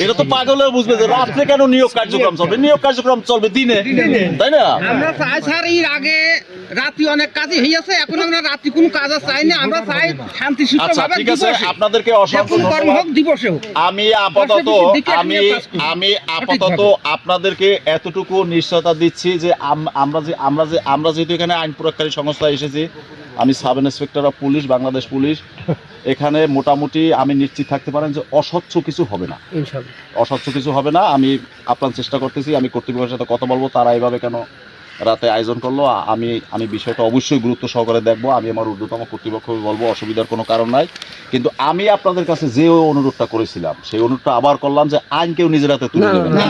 এটা তো পাগলেও বুঝবে যে রাত্রে কেন নিয়োগ কার্যক্রম চলবে, নিয়োগ কার্যক্রম চলবে দিনে, তাই না? আমরা চাই স্যার এর আগে রাতে অনেক কাজই হইয়াছে, এখন আমরা রাতে কোনো কাজ আর চাই না, আমরা চাই শান্তি আচ্ছা সুষ্ঠুভাবে ঠিক আছে, দিবসে। আপনাদেরকে অসংখ্য যখন কর্ম ধন্যবাদ। হোক দিবসে হোক। আমি আপাতত আমি আমি আপাতত আপনাদেরকে এতটুকু নিশ্চয়তা দিচ্ছি যে আমরা যেহেতু এখানে আইন প্রয়োগকারী সংস্থা এসেছি, আমি sub inspector of police, Bangladesh police, এখানে মোটামুটি আমি নিশ্চিত থাকতে পারেন যে অস্বচ্ছ কিছু হবে না, ইনশাআল্লাহ অস্বচ্ছ কিছু হবে না। আমি আপ্রাণ চেষ্টা করতেছি, আমি কর্তৃপক্ষের সাথে কথা বলবো তারা এইভাবে কেন রাতে আয়োজন করলো। আমি বিষয়টা অবশ্যই গুরুত্ব সহকারে দেখবো। আমি আমার ঊর্ধ্বতম কর্তৃপক্ষকে বলবো, অসুবিধার কোনো কারণ নাই। কিন্তু আমি আপনাদের কাছে যে অনুরোধটা করেছিলাম সেই অনুরোধটা আবার করলাম যে আইন কেউ নিজের হাতে তুলে নেবে না।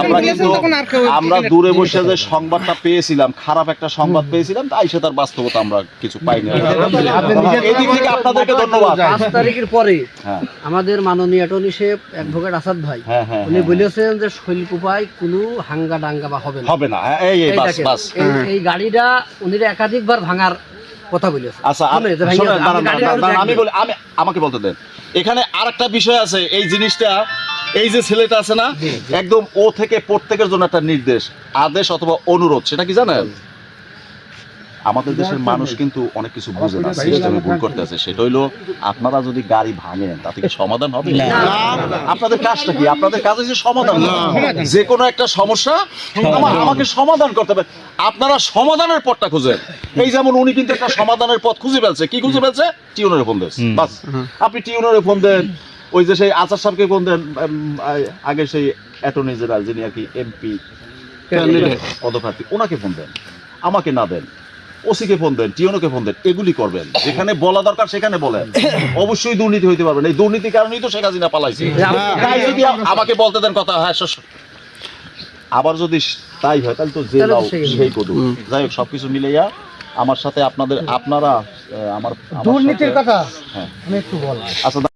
আমরা কিন্তু আমরা দূরে বসে যে সংবাদটা পেয়েছিলাম, খারাপ একটা সংবাদ পেয়েছিলাম, তাই সে তার বাস্তবতা আমরা কিছু পাইনি। এই দিক থেকে আপনাদেরকে ধন্যবাদ। 5 তারিখের পরে হ্যাঁ আমাদের মাননীয় অ্যাটর্নি সাহেব অ্যাডভোকেট আসাদ ভাই হ্যাঁ হ্যাঁ উনি বলেছেন যে শৈলকুপায় কোনো হাঙ্গা ডাঙ্গা বা হবে না। হবে না। এই এই বাস দেখেন, বাস এই গাড়িটা উনি একাধিকবার ভাঙার কথা বলেছেন। আচ্ছা শুনে যে ভাঙিয়ে শোনেন, দেন, আপনি গাড়িটা আরো আমি দেখবেন। বলি, আমাকে বলতে দেন। এখানে আরেকটা বিষয় আছে, এই জিনিসটা, এই যে ছেলেটা আছে না, একদম ও থেকে প্রত্যেকের জন্য একটা নির্দেশ, আদেশ অথবা অনুরোধ, সেটা কি জানেন? আমাদের দেশের মানুষ কিন্তু অনেক কিছু বুঝে না, সিস্টেমে ভুল করতে আছে। সেটা হইলো আপনারা যদি গাড়ি ভাঙেন তাতে কি সমাধান হবে? আপনাদের কাজটা কি? আপনাদের কাজ হচ্ছে সমাধান। যে কোনো একটা সমস্যা আমাকে সমাধান করতে হবে, আপনারা সমাধানের পথটা খুঁজেন। এই যেমন উনি কিন্তু একটা সমাধানের পথ খুঁজে ফেলছে। কি খুঁজে ফেলছে? টিউনারে ফোন দেন, বাস। আপনি টিউনারে ফোন দেন, ওই যে সেই আচার সাহেবকে ফোন দেন, আগে সেই অ্যাটর্নি জেনারেল যিনি আর কি এমপি পদপ্রার্থী, ওনাকে ফোন দেন, আমাকে না দেন, ওসিকে ফোন দেন, টিওনোকে ফোন দেন, এগুলি করবেন। যেখানে বলা দরকার সেখানে বলেন। অবশ্যই দুর্নীতি হইতে পারবেন, এই দুর্নীতির কারণেই তো শেখ হাসিনা পালাইছে। তাই যদি আমাকে বলতে দেন কথা, হ্যাঁ আবার যদি তাই হয় তাহলে তো জেলাও সেই কদু। যাই হোক, সবকিছু মিলাইয়া আমার সাথে আপনারা আমার দুর্নীতির কথা হ্যাঁ আমি একটু বল। আচ্ছা।